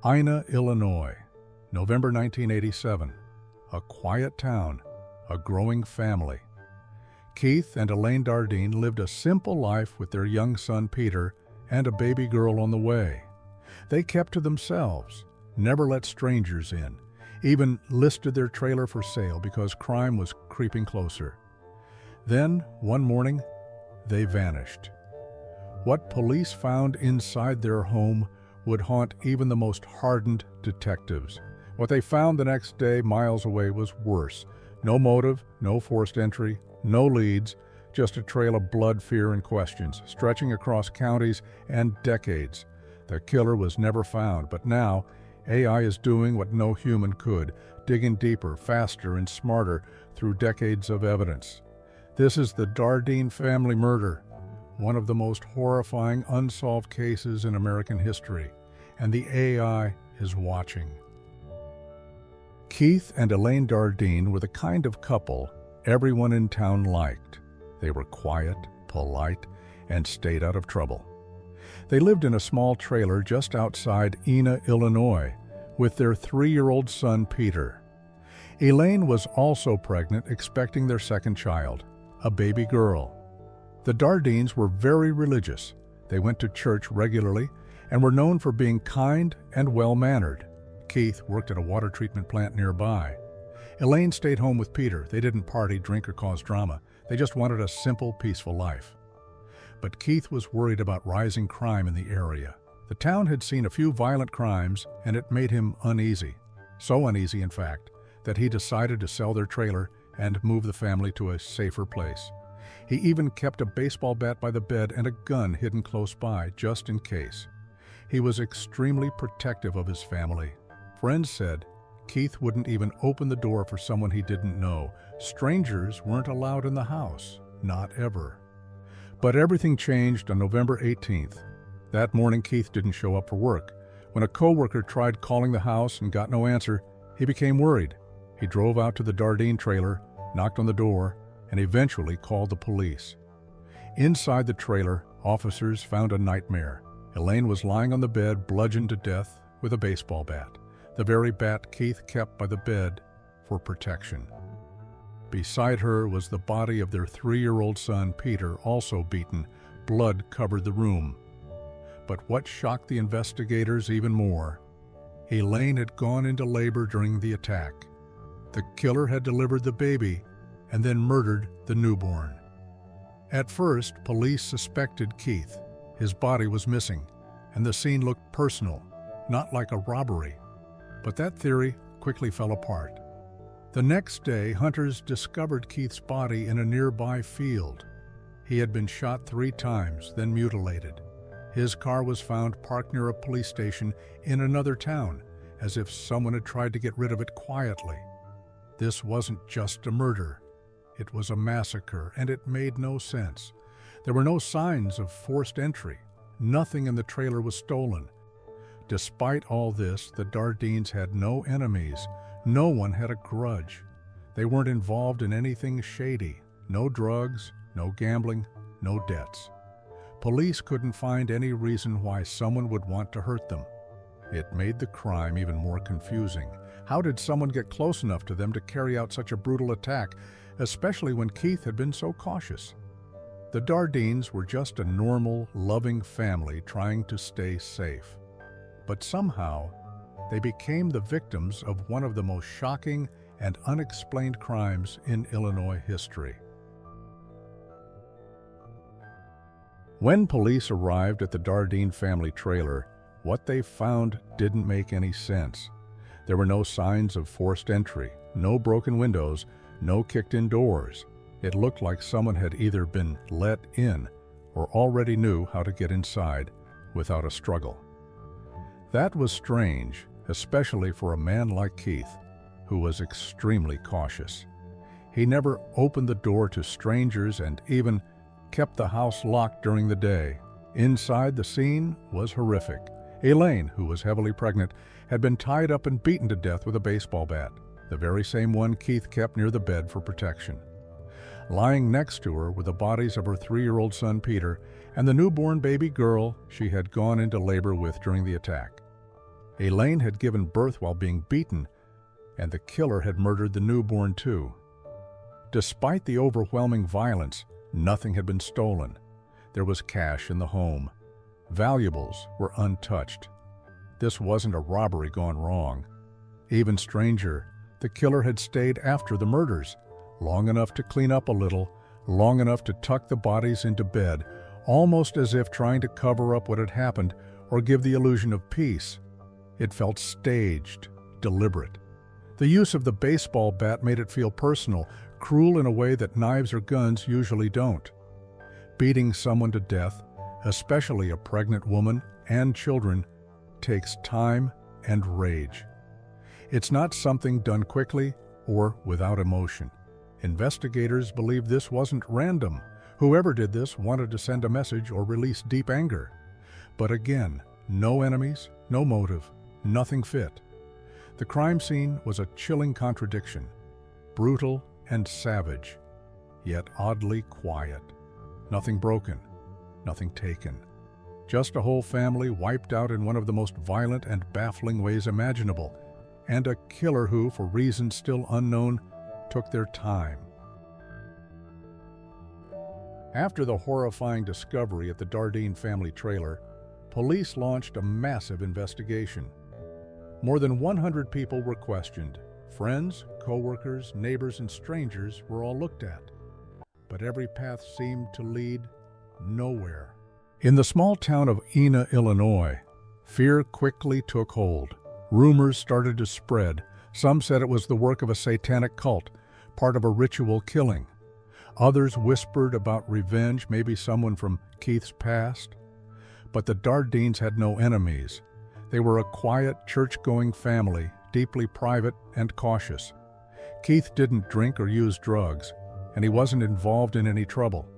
Ina, Illinois, November 1987. A quiet town, a growing family. Keith and Elaine Dardeen lived a simple life with their young son Peter and a baby girl on the way. They kept to themselves, never let strangers in, even listed their trailer for sale because crime was creeping closer. Then, one morning, they vanished. What police found inside their home would haunt even the most hardened detectives. What they found the next day, miles away, was worse. No motive, no forced entry, no leads, just a trail of blood, fear, and questions, stretching across counties and decades. The killer was never found, but now, AI is doing what no human could, digging deeper, faster, and smarter through decades of evidence. This is the Dardeen family murder, one of the most horrifying unsolved cases in American history, and the AI is watching. Keith and Elaine Dardeen were the kind of couple everyone in town liked. They were quiet, polite, and stayed out of trouble. They lived in a small trailer just outside Ina, Illinois, with their 3-year-old son, Peter. Elaine was also pregnant, expecting their second child, a baby girl. The Dardeens were very religious. They went to church regularly and were known for being kind and well-mannered. Keith worked at a water treatment plant nearby. Elaine stayed home with Peter. They didn't party, drink, or cause drama. They just wanted a simple, peaceful life. But Keith was worried about rising crime in the area. The town had seen a few violent crimes, and it made him uneasy. So uneasy, in fact, that he decided to sell their trailer and move the family to a safer place. He even kept a baseball bat by the bed and a gun hidden close by, just in case. He was extremely protective of his family. Friends said Keith wouldn't even open the door for someone he didn't know. Strangers weren't allowed in the house, not ever. But everything changed on November 18th. That morning, Keith didn't show up for work. When a coworker tried calling the house and got no answer, he became worried. He drove out to the Dardeen trailer, knocked on the door, and eventually called the police. Inside the trailer, officers found a nightmare. Elaine was lying on the bed, bludgeoned to death with a baseball bat, the very bat Keith kept by the bed for protection. Beside her was the body of their 3-year-old son, Peter, also beaten. Blood covered the room. But what shocked the investigators even more, Elaine had gone into labor during the attack. The killer had delivered the baby and then murdered the newborn. At first, police suspected Keith. His body was missing, and the scene looked personal, not like a robbery. But that theory quickly fell apart. The next day, hunters discovered Keith's body in a nearby field. He had been shot 3 times, then mutilated. His car was found parked near a police station in another town, as if someone had tried to get rid of it quietly. This wasn't just a murder. It was a massacre, and it made no sense. There were no signs of forced entry. Nothing in the trailer was stolen. Despite all this, the Dardeens had no enemies. No one had a grudge. They weren't involved in anything shady. No drugs, no gambling, no debts. Police couldn't find any reason why someone would want to hurt them. It made the crime even more confusing. How did someone get close enough to them to carry out such a brutal attack, especially when Keith had been so cautious? The Dardeens were just a normal, loving family trying to stay safe. But somehow, they became the victims of one of the most shocking and unexplained crimes in Illinois history. When police arrived at the Dardeen family trailer, what they found didn't make any sense. There were no signs of forced entry, no broken windows, no kicked-in doors. It looked like someone had either been let in or already knew how to get inside without a struggle. That was strange, especially for a man like Keith, who was extremely cautious. He never opened the door to strangers and even kept the house locked during the day. Inside, the scene was horrific. Elaine, who was heavily pregnant, had been tied up and beaten to death with a baseball bat, the very same one Keith kept near the bed for protection. Lying next to her were the bodies of her 3-year-old son, Peter, and the newborn baby girl she had gone into labor with during the attack. Elaine had given birth while being beaten, and the killer had murdered the newborn too. Despite the overwhelming violence, nothing had been stolen. There was cash in the home. Valuables were untouched. This wasn't a robbery gone wrong. Even stranger, the killer had stayed after the murders, long enough to clean up a little, long enough to tuck the bodies into bed, almost as if trying to cover up what had happened or give the illusion of peace. It felt staged, deliberate. The use of the baseball bat made it feel personal, cruel in a way that knives or guns usually don't. Beating someone to death, especially a pregnant woman and children, takes time and rage. It's not something done quickly or without emotion. Investigators believe this wasn't random. Whoever did this wanted to send a message or release deep anger. But again, no enemies, no motive, nothing fit. The crime scene was a chilling contradiction, brutal and savage, yet oddly quiet. Nothing broken, nothing taken. Just a whole family wiped out in one of the most violent and baffling ways imaginable, and a killer who, for reasons still unknown, took their time. After the horrifying discovery at the Dardeen family trailer, police launched a massive investigation. More than 100 people were questioned. Friends, co-workers, neighbors, and strangers were all looked at. But every path seemed to lead nowhere. In the small town of Ena, Illinois, fear quickly took hold. Rumors started to spread. Some said it was the work of a satanic cult, part of a ritual killing. Others whispered about revenge, maybe someone from Keith's past. But the Dardeens had no enemies. They were a quiet, church-going family, deeply private and cautious. Keith didn't drink or use drugs, and he wasn't involved in any trouble.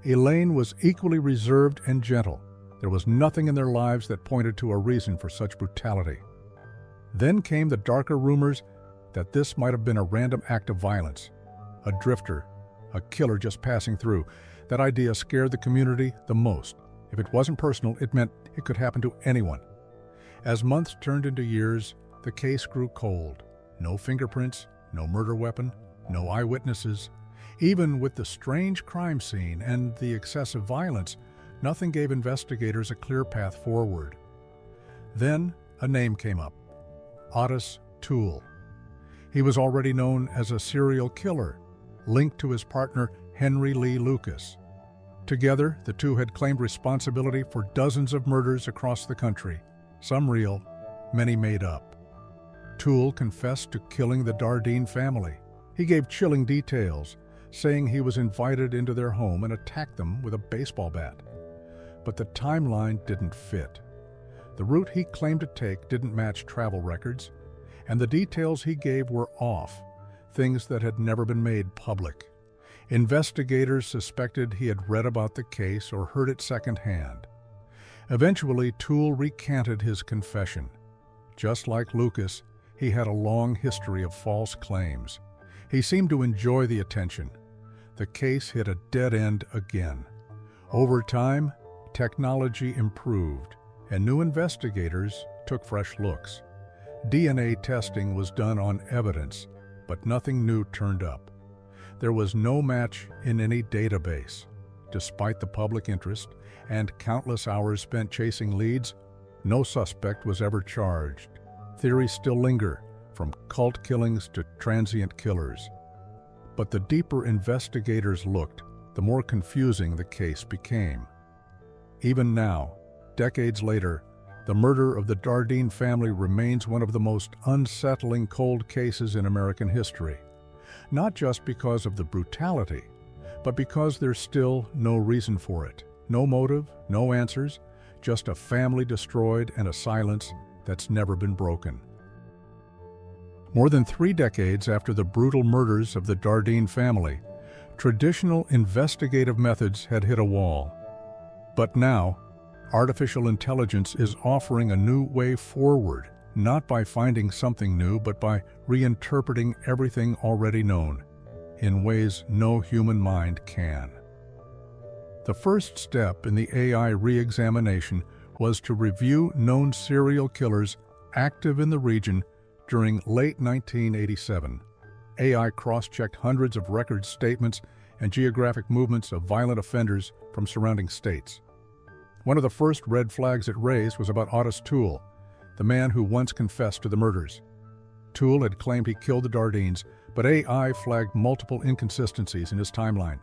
Elaine was equally reserved and gentle. There was nothing in their lives that pointed to a reason for such brutality. Then came the darker rumors that this might have been a random act of violence, a drifter, a killer just passing through. That idea scared the community the most. If it wasn't personal, it meant it could happen to anyone. As months turned into years, the case grew cold. No fingerprints, no murder weapon, no eyewitnesses. Even with the strange crime scene and the excessive violence, nothing gave investigators a clear path forward. Then a name came up: Otis Toole. He was already known as a serial killer, linked to his partner Henry Lee Lucas. Together, the two had claimed responsibility for dozens of murders across the country, some real, many made up. Toole confessed to killing the Dardeen family. He gave chilling details, saying he was invited into their home and attacked them with a baseball bat. But the timeline didn't fit. The route he claimed to take didn't match travel records, and the details he gave were off, things that had never been made public. Investigators suspected he had read about the case or heard it secondhand. Eventually, Toole recanted his confession. Just like Lucas, he had a long history of false claims. He seemed to enjoy the attention. The case hit a dead end again. Over time, technology improved, and new investigators took fresh looks. DNA testing was done on evidence, but nothing new turned up. There was no match in any database. Despite the public interest and countless hours spent chasing leads, no suspect was ever charged. Theories still linger, from cult killings to transient killers. But the deeper investigators looked, the more confusing the case became. Even now, decades later, the murder of the Dardeen family remains one of the most unsettling cold cases in American history. Not just because of the brutality, but because there's still no reason for it. No motive, no answers, just a family destroyed and a silence that's never been broken. More than 3 decades after the brutal murders of the Dardeen family, traditional investigative methods had hit a wall. But now, artificial intelligence is offering a new way forward, not by finding something new, but by reinterpreting everything already known, in ways no human mind can. The first step in the AI re-examination was to review known serial killers' active in the region during late 1987. AI cross-checked hundreds of record statements and geographic movements of violent offenders from surrounding states. One of the first red flags it raised was about Otis Toole, the man who once confessed to the murders. Toole had claimed he killed the Dardeens, but AI flagged multiple inconsistencies in his timeline.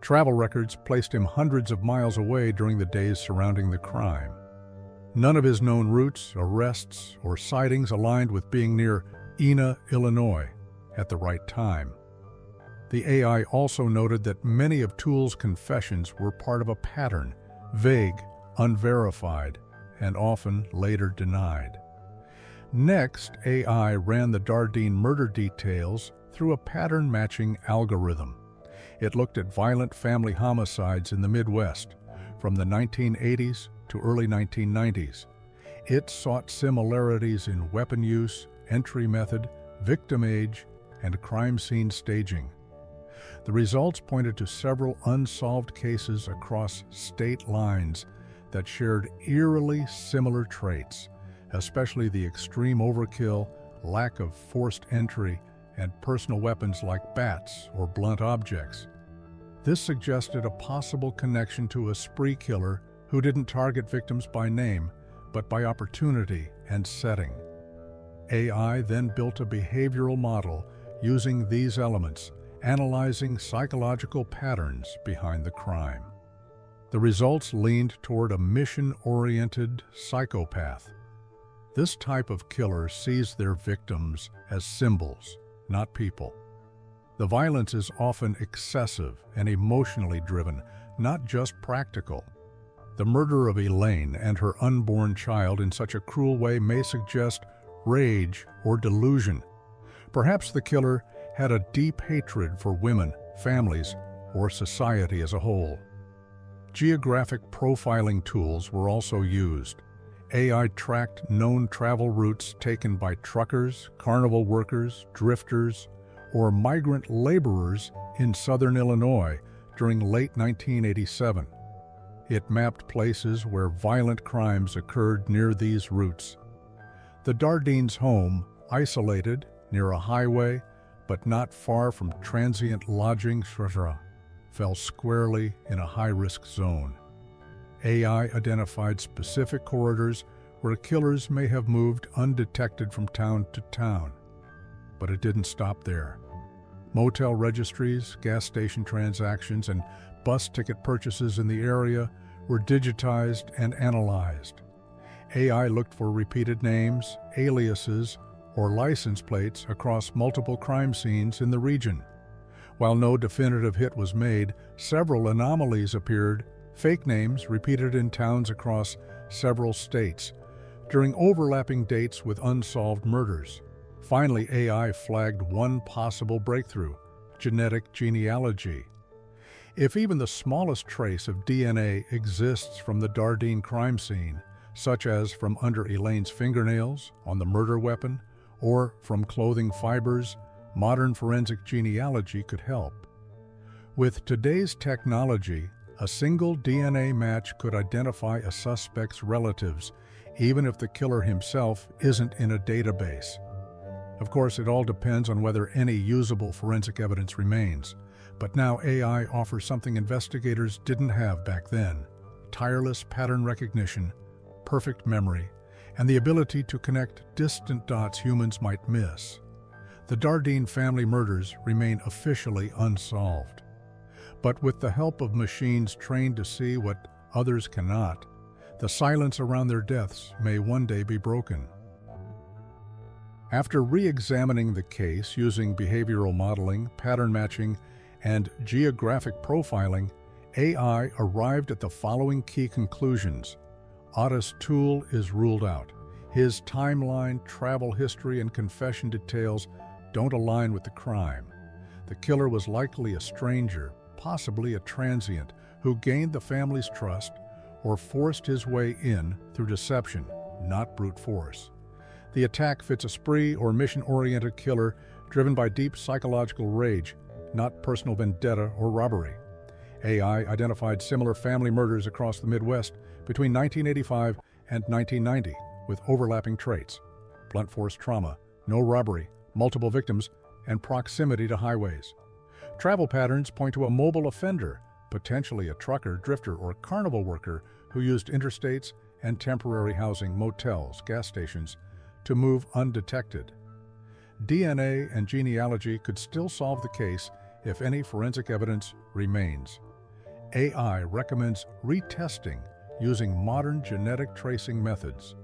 Travel records placed him hundreds of miles away during the days surrounding the crime. None of his known routes, arrests, or sightings aligned with being near Ena, Illinois, at the right time. The AI also noted that many of Toole's confessions were part of a pattern, vague, unverified, and often later denied. Next, AI ran the Dardeen murder details through a pattern-matching algorithm. It looked at violent family homicides in the Midwest, from the 1980s to early 1990s. It sought similarities in weapon use, entry method, victim age, and crime scene staging. The results pointed to several unsolved cases across state lines that shared eerily similar traits, especially the extreme overkill, lack of forced entry, and personal weapons like bats or blunt objects. This suggested a possible connection to a spree killer who didn't target victims by name, but by opportunity and setting. AI then built a behavioral model using these elements, analyzing psychological patterns behind the crime. The results leaned toward a mission-oriented psychopath. This type of killer sees their victims as symbols, not people. The violence is often excessive and emotionally driven, not just practical. The murder of Elaine and her unborn child in such a cruel way may suggest rage or delusion. Perhaps the killer had a deep hatred for women, families, or society as a whole. Geographic profiling tools were also used. AI tracked known travel routes taken by truckers, carnival workers, drifters, or migrant laborers in southern Illinois during late 1987. It mapped places where violent crimes occurred near these routes. The Dardeens' home, isolated near a highway but not far from transient lodging, fell squarely in a high-risk zone. AI identified specific corridors where killers may have moved undetected from town to town. But it didn't stop there. Motel registries, gas station transactions, and bus ticket purchases in the area were digitized and analyzed. AI looked for repeated names, aliases, or license plates across multiple crime scenes in the region. While no definitive hit was made, several anomalies appeared, fake names repeated in towns across several states, during overlapping dates with unsolved murders. Finally, AI flagged one possible breakthrough: genetic genealogy. If even the smallest trace of DNA exists from the Dardeen crime scene, such as from under Elaine's fingernails on the murder weapon, or from clothing fibers, modern forensic genealogy could help. With today's technology, a single DNA match could identify a suspect's relatives, even if the killer himself isn't in a database. Of course, it all depends on whether any usable forensic evidence remains. But now AI offers something investigators didn't have back then: tireless pattern recognition, perfect memory, and the ability to connect distant dots humans might miss. The Dardeen family murders remain officially unsolved. But with the help of machines trained to see what others cannot, the silence around their deaths may one day be broken. After re-examining the case using behavioral modeling, pattern matching, and geographic profiling, AI arrived at the following key conclusions. Otis Toole is ruled out. His timeline, travel history, and confession details don't align with the crime. The killer was likely a stranger, possibly a transient, who gained the family's trust or forced his way in through deception, not brute force. The attack fits a spree or mission-oriented killer driven by deep psychological rage, not personal vendetta or robbery. AI identified similar family murders across the Midwest between 1985 and 1990 with overlapping traits. blunt force trauma, no robbery, multiple victims, and proximity to highways. Travel patterns point to a mobile offender, potentially a trucker, drifter, or carnival worker who used interstates and temporary housing, motels, gas stations, to move undetected. DNA and genealogy could still solve the case if any forensic evidence remains. AI recommends retesting using modern genetic tracing methods.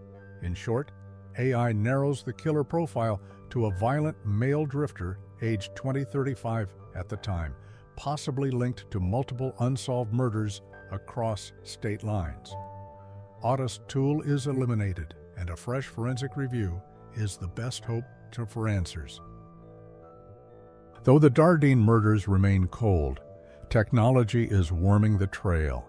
In short, AI narrows the killer profile to a violent male drifter aged 20-35 at the time, possibly linked to multiple unsolved murders across state lines. Audit's tool is eliminated, and a fresh forensic review is the best hope for answers. Though the Dardeen murders remain cold, technology is warming the trail.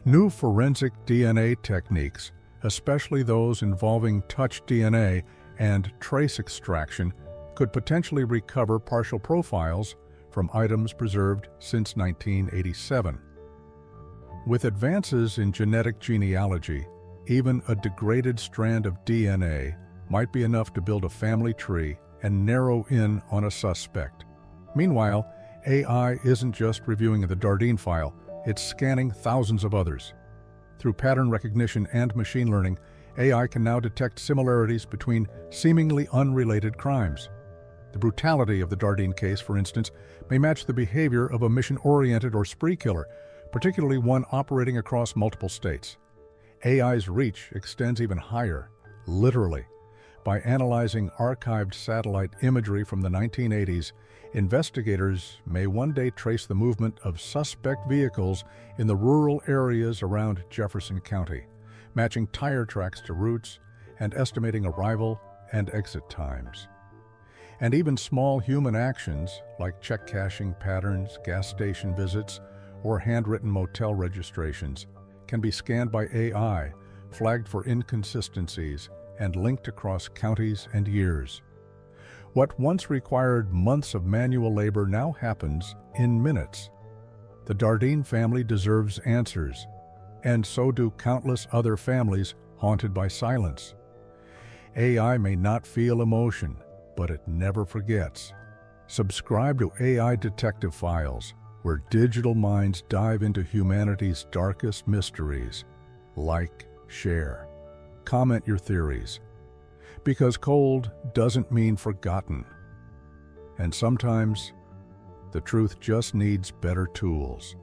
New forensic DNA techniques, especially those involving touch DNA and trace extraction, could potentially recover partial profiles from items preserved since 1987. With advances in genetic genealogy, even a degraded strand of DNA might be enough to build a family tree and narrow in on a suspect. Meanwhile, AI isn't just reviewing the Dardeen file, it's scanning thousands of others. Through pattern recognition and machine learning, AI can now detect similarities between seemingly unrelated crimes. The brutality of the Dardeen case, for instance, may match the behavior of a mission-oriented or spree killer, particularly one operating across multiple states. AI's reach extends even higher, literally. By analyzing archived satellite imagery from the 1980s, investigators may one day trace the movement of suspect vehicles in the rural areas around Jefferson County, matching tire tracks to routes and estimating arrival and exit times. And even small human actions like check cashing patterns, gas station visits, or handwritten motel registrations can be scanned by AI, flagged for inconsistencies, and linked across counties and years. What once required months of manual labor now happens in minutes. The Dardeen family deserves answers, and so do countless other families haunted by silence. AI may not feel emotion, but it never forgets. Subscribe to AIDetective Files, where digital minds dive into humanity's darkest mysteries. Like, share, comment your theories. Because cold doesn't mean forgotten. And sometimes, the truth just needs better tools.